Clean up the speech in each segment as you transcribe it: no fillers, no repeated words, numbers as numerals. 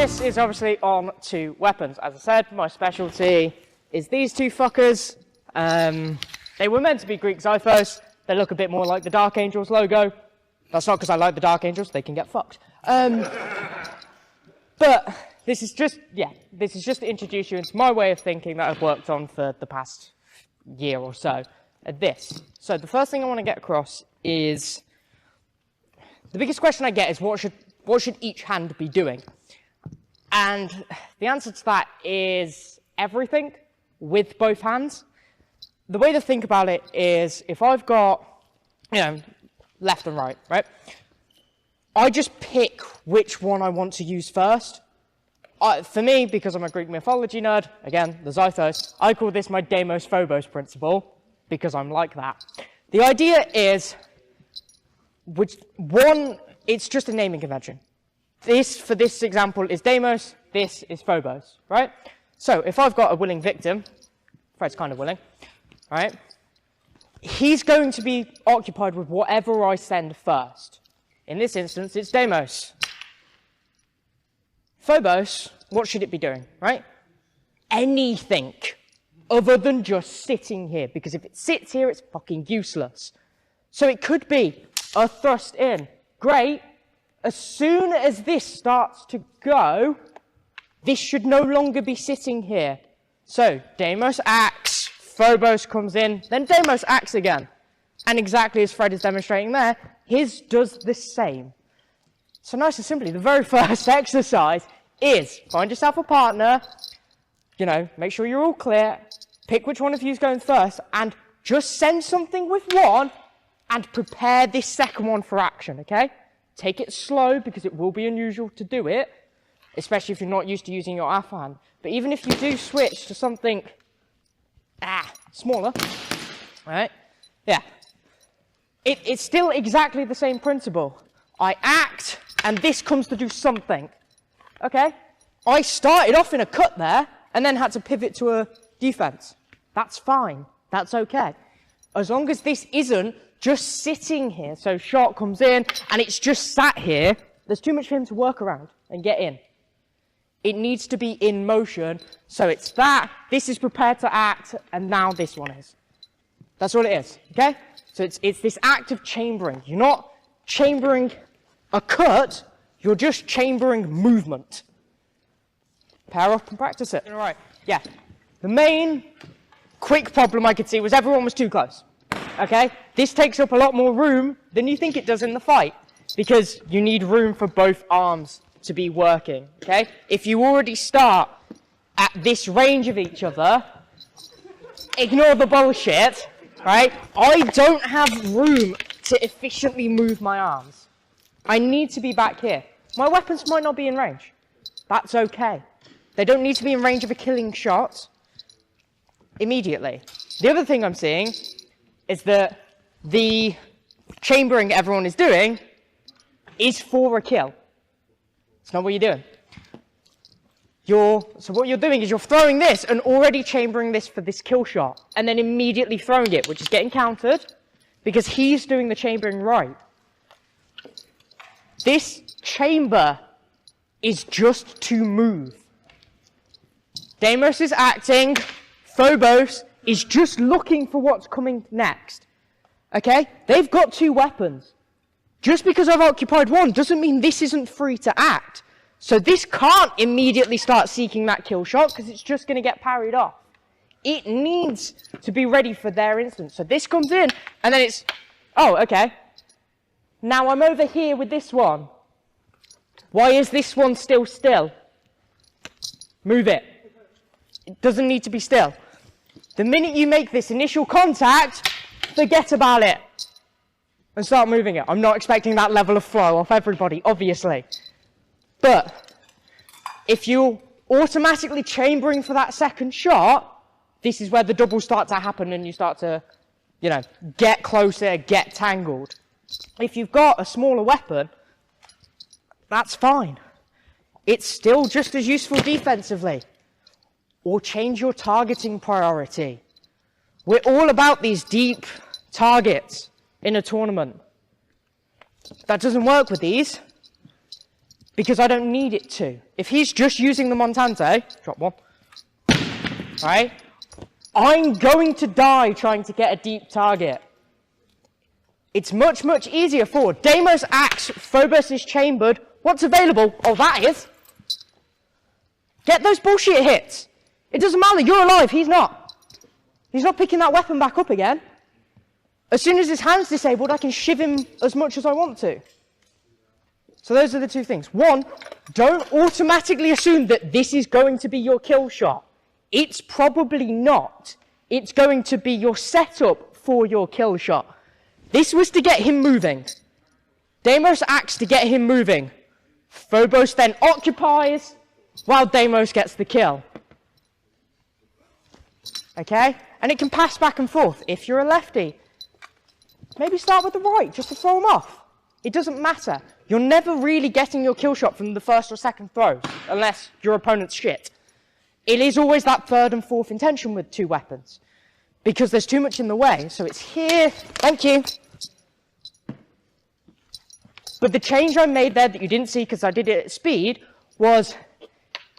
this is obviously on to weapons. As I said, my specialty is these two fuckers. They were meant to be Greek Xiphos. They look a bit more like the Dark Angels logo. That's not because I like the Dark Angels, they can get fucked. But this is just to introduce you into my way of thinking that I've worked on for the past year or so. So the first thing I want to get across is, the biggest question I get is what should each hand be doing? And the answer to that is everything with both hands. The way to think about it is, if I've got, left and right, right? I just pick which one I want to use first. For me, because I'm a Greek mythology nerd, again, the Xiphos, I call this my Deimos Phobos principle, because I'm like that. The idea is, it's just a naming convention. This, for this example, is Deimos, this is Phobos, right? So, if I've got a willing victim, Fred's kind of willing, right? He's going to be occupied with whatever I send first. In this instance, it's Deimos. Phobos, what should it be doing, right? Anything other than just sitting here, because if it sits here, it's fucking useless. So it could be a thrust in. Great. As soon as this starts to go, this should no longer be sitting here. So Deimos acts, Phobos comes in, then Deimos acts again. And exactly as Fred is demonstrating there, his does the same. So nice and simply, the very first exercise is find yourself a partner, make sure you're all clear, pick which one of you is going first, and just send something with one, and prepare this second one for action, okay? Take it slow, because it will be unusual to do it, especially if you're not used to using your alpha hand. But even if you do switch to something smaller, right? Yeah. It's still exactly the same principle. I act, and this comes to do something. Okay? I started off in a cut there, and then had to pivot to a defense. That's fine. That's okay. As long as this isn't just sitting here, so shot comes in, and it's just sat here, there's too much for him to work around and get in. It needs to be in motion, so it's that, this is prepared to act, and now this one is. That's all it is, okay? So it's this act of chambering. You're not chambering a cut, you're just chambering movement. Pair up and practice it. All right, yeah. The main quick problem I could see was everyone was too close, okay? This takes up a lot more room than you think it does in the fight, because you need room for both arms to be working, okay? If you already start at this range of each other, ignore the bullshit, right? I don't have room to efficiently move my arms. I need to be back here. My weapons might not be in range. That's okay. They don't need to be in range of a killing shot immediately. The other thing I'm seeing is that the chambering everyone is doing is for a kill. It's not what you're doing. So what you're doing is you're throwing this and already chambering this for this kill shot, and then immediately throwing it, which is getting countered, because he's doing the chambering right. This chamber is just to move. Deimos is acting, Phobos is just looking for what's coming next. Okay? They've got two weapons. Just because I've occupied one doesn't mean this isn't free to act. So this can't immediately start seeking that kill shot, because it's just going to get parried off. It needs to be ready for their instance. So this comes in, and then it's, oh, okay. Now I'm over here with this one. Why is this one still? Move it. It doesn't need to be still. The minute you make this initial contact, forget about it. And start moving it. I'm not expecting that level of flow off everybody, obviously. But if you're automatically chambering for that second shot, this is where the doubles start to happen and you start to, get closer, get tangled. If you've got a smaller weapon, that's fine. It's still just as useful defensively. Or change your targeting priority. We're all about these deep targets in a tournament. That doesn't work with these. because I don't need it to. If he's just using the Montante, drop one, right? I'm going to die trying to get a deep target. It's much, much easier for Deimos Axe, Phobos is chambered. What's available? Oh, that is. Get those bullshit hits. It doesn't matter, you're alive, he's not. He's not picking that weapon back up again. As soon as his hand's disabled, I can shiv him as much as I want to. So those are the two things. One, don't automatically assume that this is going to be your kill shot. It's probably not. It's going to be your setup for your kill shot. This was to get him moving. Deimos Axe to get him moving. Phobos then occupies while Deimos gets the kill. Okay? And it can pass back and forth. If you're a lefty, maybe start with the right just to throw him off. It doesn't matter. You're never really getting your kill shot from the first or second throws, unless your opponent's shit. It is always that third and fourth intention with two weapons, because there's too much in the way. So it's here, thank you. But the change I made there that you didn't see because I did it at speed was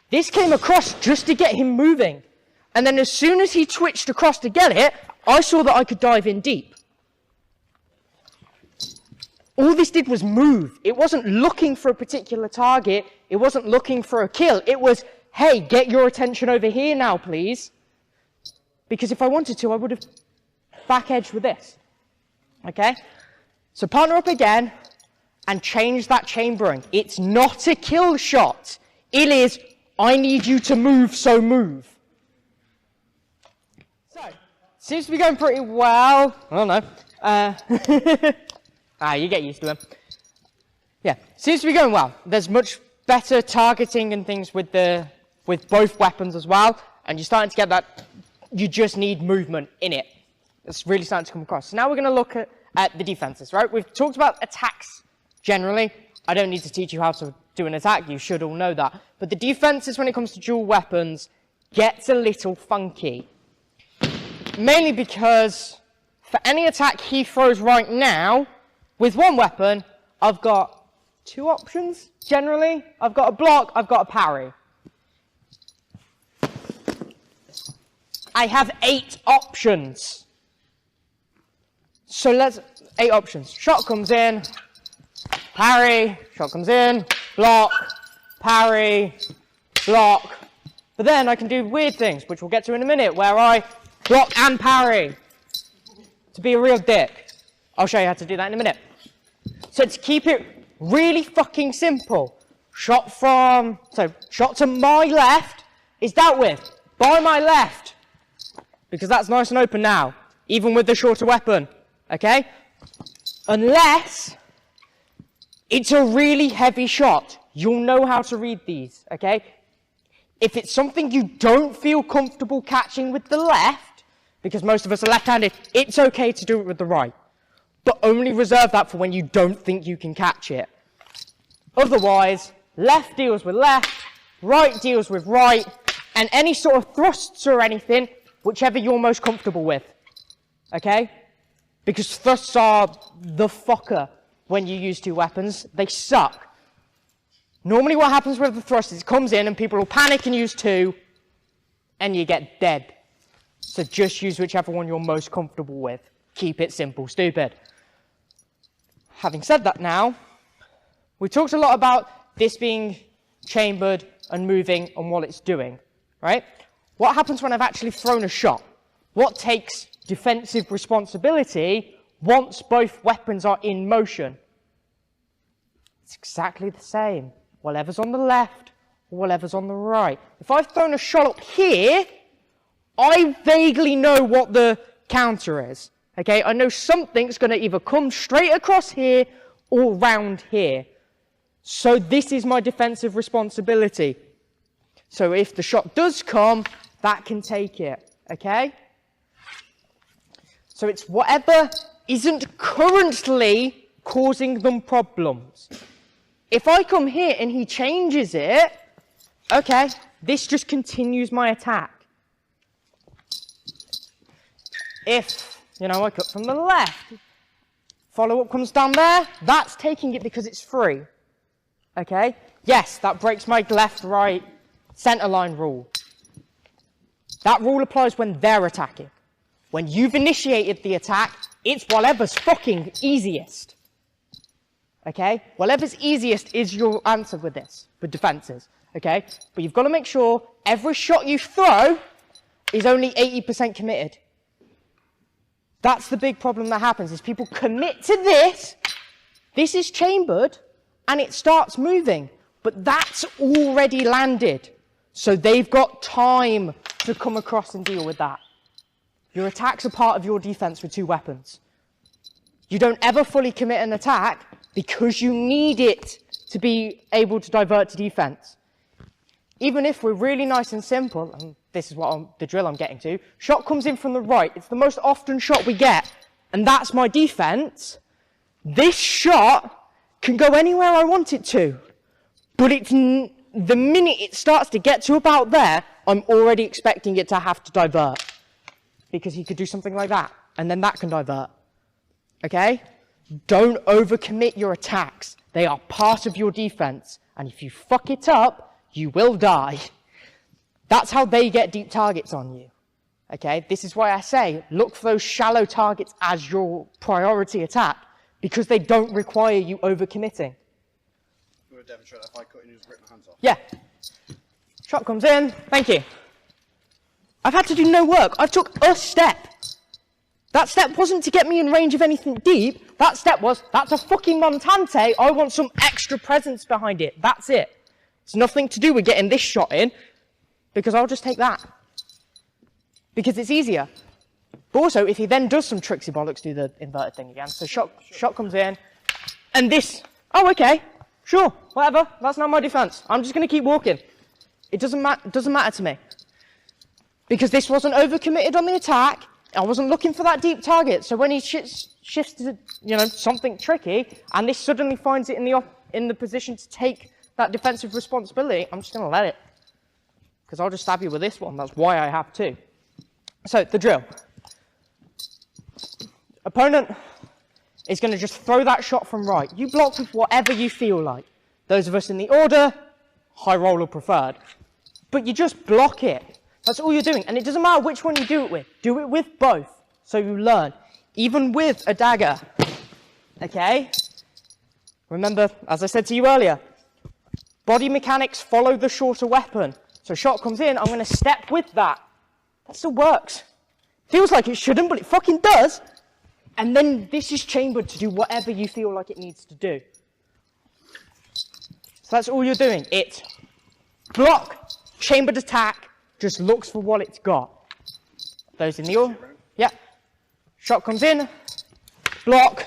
this came across just to get him moving. And then as soon as he twitched across to get it, I saw that I could dive in deep. All this did was move. It wasn't looking for a particular target. It wasn't looking for a kill. It was, hey, get your attention over here now, please. Because if I wanted to, I would have back-edged with this. Okay? So partner up again and change that chambering. It's not a kill shot. It is, I need you to move, so move. So, seems to be going pretty well. I don't know. You get used to them. Yeah, seems to be going well. There's much better targeting and things with both weapons as well. And you're starting to get that, you just need movement in it. It's really starting to come across. So now we're going to look at the defenses, right? We've talked about attacks generally. I don't need to teach you how to do an attack. You should all know that. But the defenses when it comes to dual weapons gets a little funky. Mainly because for any attack he throws right now, with one weapon, I've got two options, generally. I've got a block, I've got a parry. I have 8 options. So 8 options. Shot comes in, parry, shot comes in, block, parry, block. But then I can do weird things, which we'll get to in a minute, where I block and parry to be a real dick. I'll show you how to do that in a minute. So to keep it really fucking simple, shot to my left is dealt with by my left, because that's nice and open now, even with the shorter weapon, okay? Unless it's a really heavy shot, you'll know how to read these, okay? If it's something you don't feel comfortable catching with the left, because most of us are left-handed, it's okay to do it with the right. But only reserve that for when you don't think you can catch it. Otherwise, left deals with left, right deals with right, and any sort of thrusts or anything, whichever you're most comfortable with. Okay? Because thrusts are the fucker when you use two weapons. They suck. Normally what happens with the thrust is it comes in and people will panic and use two, and you get dead. So just use whichever one you're most comfortable with. Keep it simple, stupid. Having said that now, we talked a lot about this being chambered and moving and what it's doing, right? What happens when I've actually thrown a shot? What takes defensive responsibility once both weapons are in motion? It's exactly the same. Whatever's on the left or whatever's on the right. If I've thrown a shot up here, I vaguely know what the counter is. Okay, I know something's going to either come straight across here or round here. So this is my defensive responsibility. So if the shot does come, that can take it. Okay? So it's whatever isn't currently causing them problems. If I come here and he changes it, okay, this just continues my attack. If I cut from the left. Follow-up comes down there. That's taking it because it's free. Okay? Yes, that breaks my left, right, center line rule. That rule applies when they're attacking. When you've initiated the attack, it's whatever's fucking easiest. Okay? Whatever's easiest is your answer with this, with defenses. Okay? But you've got to make sure every shot you throw is only 80% committed. That's the big problem that happens, is people commit to this, this is chambered, and it starts moving. But that's already landed. So they've got time to come across and deal with that. Your attacks are part of your defense with two weapons. You don't ever fully commit an attack because you need it to be able to divert to defense. Even if we're really nice and simple, and this is what the drill I'm getting to, shot comes in from the right. It's the most often shot we get, and that's my defense. This shot can go anywhere I want it to, but the minute it starts to get to about there, I'm already expecting it to have to divert, because he could do something like that, and then that can divert. Okay? Don't overcommit your attacks. They are part of your defense, and if you fuck it up, you will die. That's how they get deep targets on you. Okay? This is why I say, look for those shallow targets as your priority attack, because they don't require you overcommitting. You want to demonstrate that if I cut in and just rip my hands off? Yeah. Shot comes in. Thank you. I've had to do no work. I took a step. That step wasn't to get me in range of anything deep. That step was, that's a fucking montante. I want some extra presence behind it. That's it. It's nothing to do with getting this shot in, because I'll just take that. Because it's easier. But also, if he then does some tricksy bollocks, do the inverted thing again. So shot comes in, and this, oh, okay, sure, whatever, that's not my defense. I'm just going to keep walking. It doesn't matter to me. Because this wasn't overcommitted on the attack, I wasn't looking for that deep target, so when he shifts to, something tricky, and this suddenly finds it in the position to take that defensive responsibility, I'm just going to let it. Because I'll just stab you with this one, that's why I have to. So, the drill. Opponent is going to just throw that shot from right. You block with whatever you feel like. Those of us in the order, high roller preferred. But you just block it. That's all you're doing. And it doesn't matter which one you do it with. Do it with both, so you learn. Even with a dagger. Okay? Remember, as I said to you earlier, body mechanics follow the shorter weapon. So shot comes in, I'm going to step with that. That still works. Feels like it shouldn't, but it fucking does. And then this is chambered to do whatever you feel like it needs to do. So that's all you're doing. It's block, chambered attack, just looks for what it's got. Those in the order. Yeah. Shot comes in, block.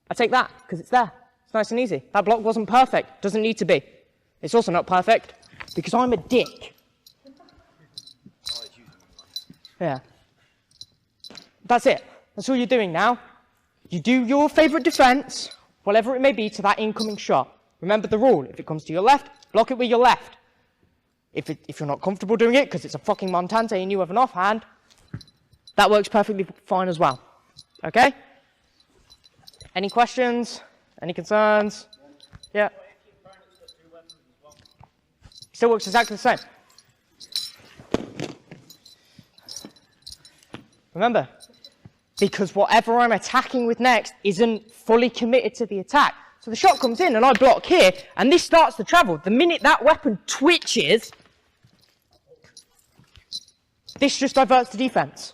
I take that, because it's there. It's nice and easy. That block wasn't perfect. Doesn't need to be. It's also not perfect, because I'm a dick. Yeah. That's it. That's all you're doing now. You do your favourite defence, whatever it may be, to that incoming shot. Remember the rule. If it comes to your left, block it with your left. If you're not comfortable doing it, because it's a fucking montante and you have an offhand, that works perfectly fine as well. Okay? Any questions? Any concerns? Yeah? Still works exactly the same. Remember, because whatever I'm attacking with next isn't fully committed to the attack. So the shot comes in and I block here, and this starts to travel. The minute that weapon twitches, this just diverts to defense.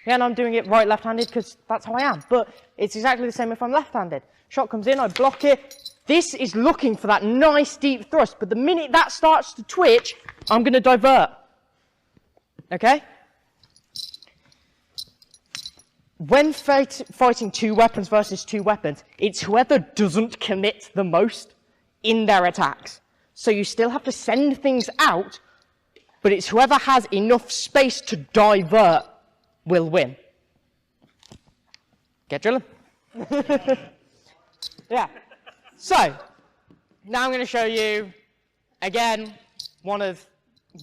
Yeah, and I'm doing it right left-handed because that's how I am. But it's exactly the same if I'm left-handed. Shot comes in, I block it. This is looking for that nice deep thrust, but the minute that starts to twitch, I'm going to divert. Okay? When fighting two weapons versus two weapons, it's whoever doesn't commit the most in their attacks. So you still have to send things out, but it's whoever has enough space to divert will win. Get drilling? Yeah. So, now I'm going to show you, again, one of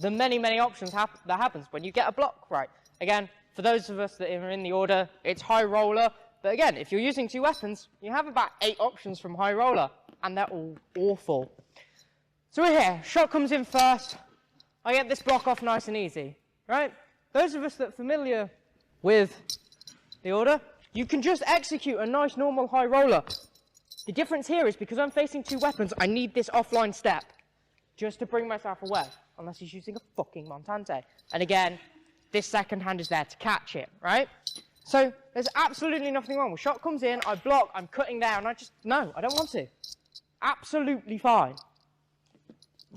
the many, many options that happens when you get a block right. Again, for those of us that are in the order, it's high roller. But again, if you're using two weapons, you have about 8 options from high roller. and they're all awful. So we're here. Shot comes in first. I get this block off nice and easy, right? Those of us that are familiar with the order, you can just execute a nice normal high roller. The difference here is because I'm facing two weapons, I need this offline step just to bring myself away, unless he's using a fucking Montante. And again, this second hand is there to catch it, right? So there's absolutely nothing wrong. When shot comes in, I block, I'm cutting down, no, I don't want to. Absolutely fine.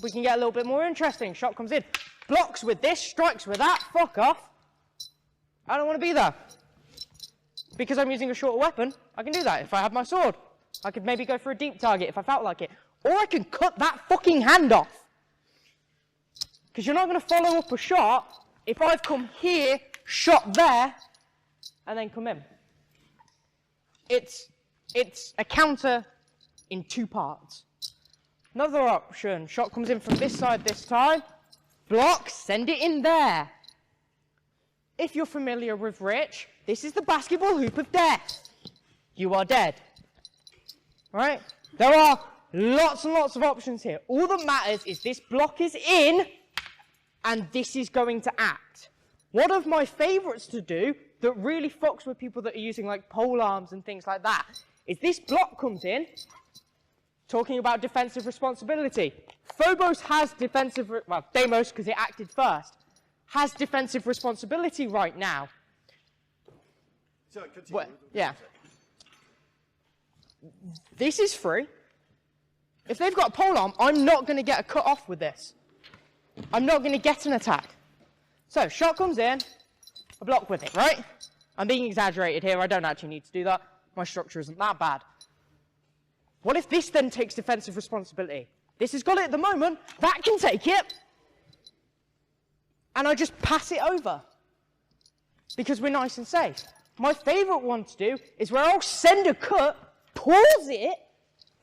We can get a little bit more interesting. Shot comes in, blocks with this, strikes with that, fuck off. I don't want to be there. Because I'm using a shorter weapon, I can do that. If I have my sword, I could maybe go for a deep target if I felt like it. Or I can cut that fucking hand off. Because you're not going to follow up a shot if I've come here, shot there, and then come in. It's a counter in two parts. Another option, shot comes in from this side this time, block, send it in there. If you're familiar with Rich, this is the basketball hoop of death. You are dead. Right? There are lots and lots of options here. All that matters is this block is in, and this is going to act. One of my favorites to do that really fucks with people that are using like pole arms and things like that is this block comes in, talking about defensive responsibility. Phobos has defensive, well, Deimos, because it acted first, has defensive responsibility right now. So, continue. Well, yeah. This is free. If they've got a polearm, I'm not going to get a cut off with this. I'm not going to get an attack. So, shot comes in, I block with it, right? I'm being exaggerated here, I don't actually need to do that. My structure isn't that bad. What if this then takes defensive responsibility? This has got it at the moment, that can take it. And I just pass it over. Because we're nice and safe. My favourite one to do is where I'll send a cut, pause it,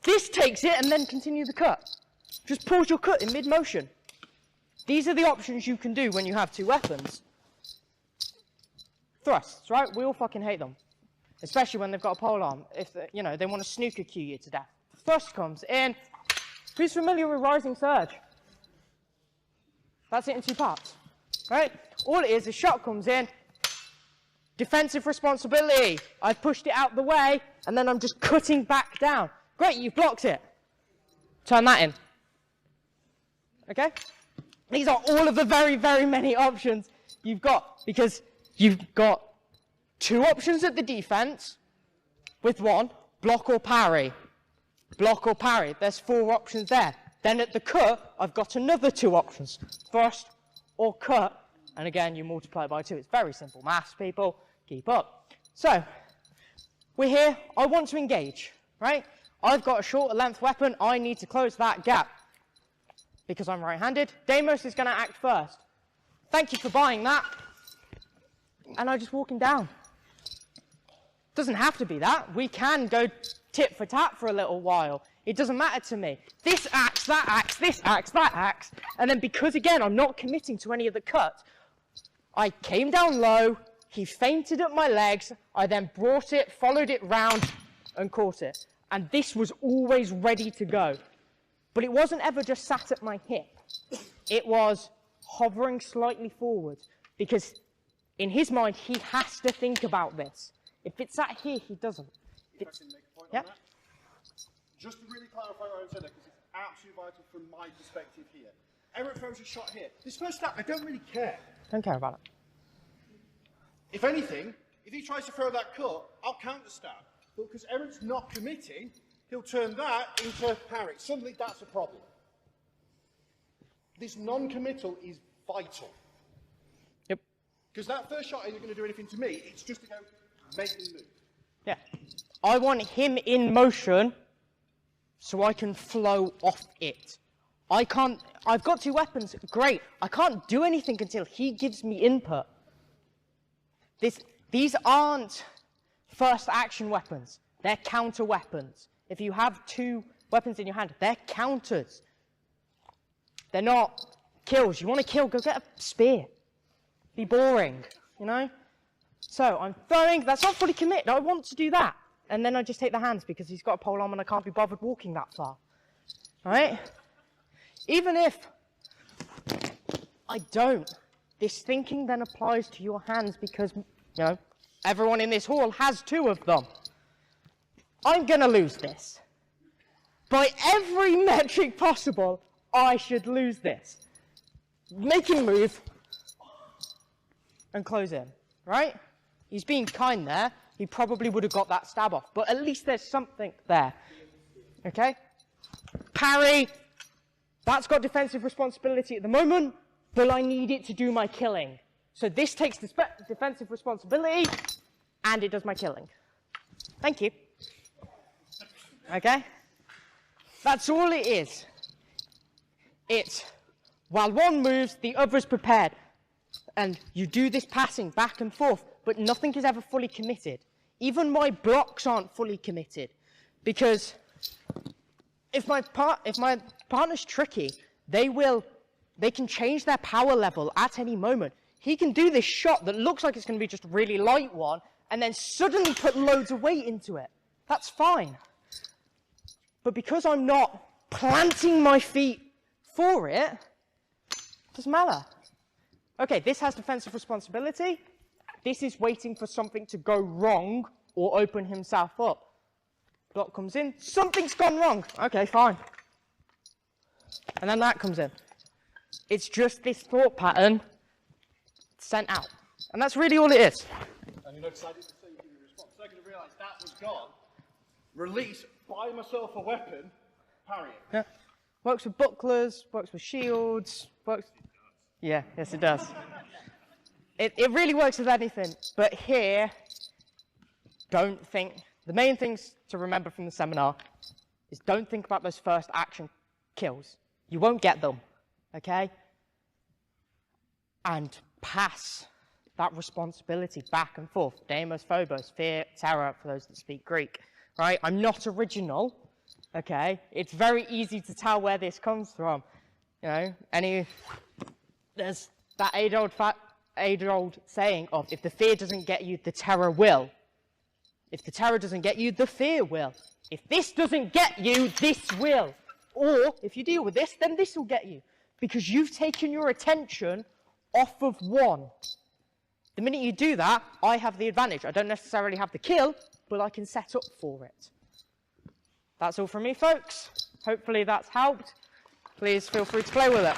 this takes it, and then continue the cut. Just pause your cut in mid-motion. These are the options you can do when you have two weapons. Thrusts, right? We all fucking hate them. Especially when they've got a polearm. If they want to snooker cue you to death. Thrust comes in. Who's familiar with Rising Surge? That's it in two parts. Right? All it is, a shot comes in. Defensive responsibility. I've pushed it out the way, and then I'm just cutting back down. Great, you've blocked it. Turn that in. Okay? These are all of the very, very many options you've got, because you've got two options at the defense with one, block or parry. Block or parry. There's four options there. Then at the cut, I've got another two options, thrust or cut. And again, you multiply by two. It's very simple maths, people. Keep up. So, we're here. I want to engage, right? I've got a shorter length weapon. I need to close that gap. Because I'm right-handed. Deimos is going to act first. Thank you for buying that. And I just walk him down. Doesn't have to be that. We can go tit for tat for a little while. It doesn't matter to me. This acts, that acts, this acts, that acts. And then because, again, I'm not committing to any of the cuts, I came down low, he feinted at my legs, I then brought it, followed it round, and caught it. And this was always ready to go. But it wasn't ever just sat at my hip. It was hovering slightly forward. Because in his mind, he has to think about this. If it's sat here, he doesn't. If I can make a point on that. Just to really clarify what I said there, because it's absolutely vital from my perspective here. Erant throws a shot here. This first stab, I don't really care. Don't care about it. If anything, if he tries to throw that cut, I'll counter stab. But because Erant's not committing, he'll turn that into parry. Suddenly, that's a problem. This non-committal is vital. Yep. Because that first shot isn't going to do anything to me. It's just to go, make me move. Yeah. I want him in motion so I can flow off it. I can't, I've got two weapons, great. I can't do anything until he gives me input. These aren't first action weapons. They're counter weapons. If you have two weapons in your hand, they're counters. They're not kills. You want to kill, go get a spear. Be boring, you know? So I'm throwing, that's not fully committed. I want to do that. And then I just take the hands because he's got a polearm and I can't be bothered walking that far. right? Even if I don't, this thinking then applies to your hands because, you know, everyone in this hall has 2 of them. I'm going to lose this. By every metric possible, I should lose this. Make him move and close in, right? He's being kind there. He probably would have got that stab off, but at least there's something there. Okay? Parry. That's got defensive responsibility at the moment, but I need it to do my killing. So this takes the defensive responsibility, and it does my killing. Thank you. Okay? That's all it is. It's, while one moves, the other is prepared. And you do this passing back and forth, but nothing is ever fully committed. Even my blocks aren't fully committed. Because if my partner's tricky, they can change their power level at any moment. He can do this shot that looks like it's going to be just a really light one, and then suddenly put loads of weight into it. That's fine. But because I'm not planting my feet for it, it doesn't matter. Okay, this has defensive responsibility. This is waiting for something to go wrong or open himself up. Block comes in, something's gone wrong. Okay, fine. And then that comes in. It's just this thought pattern sent out. And that's really all it is. And you know, because I didn't say you give a response. So I could realise that was gone. Release, buy myself a weapon, parry it. Yeah. Works with bucklers, works with shields, works... Yeah, yes it does. It really works with anything. But here, don't think... The main things to remember from the seminar is don't think about those first action kills. You won't get them, okay? And pass that responsibility back and forth. Deimos, phobos, fear, terror, for those that speak Greek. Right? I'm not original, okay? It's very easy to tell where this comes from. You know, there's that age-old saying of, if the fear doesn't get you, the terror will. If the terror doesn't get you, the fear will. If this doesn't get you, this will. Or, if you deal with this, then this will get you. Because you've taken your attention off of one. The minute you do that, I have the advantage. I don't necessarily have the kill, but I can set up for it. That's all from me, folks. Hopefully that's helped. Please feel free to play with it.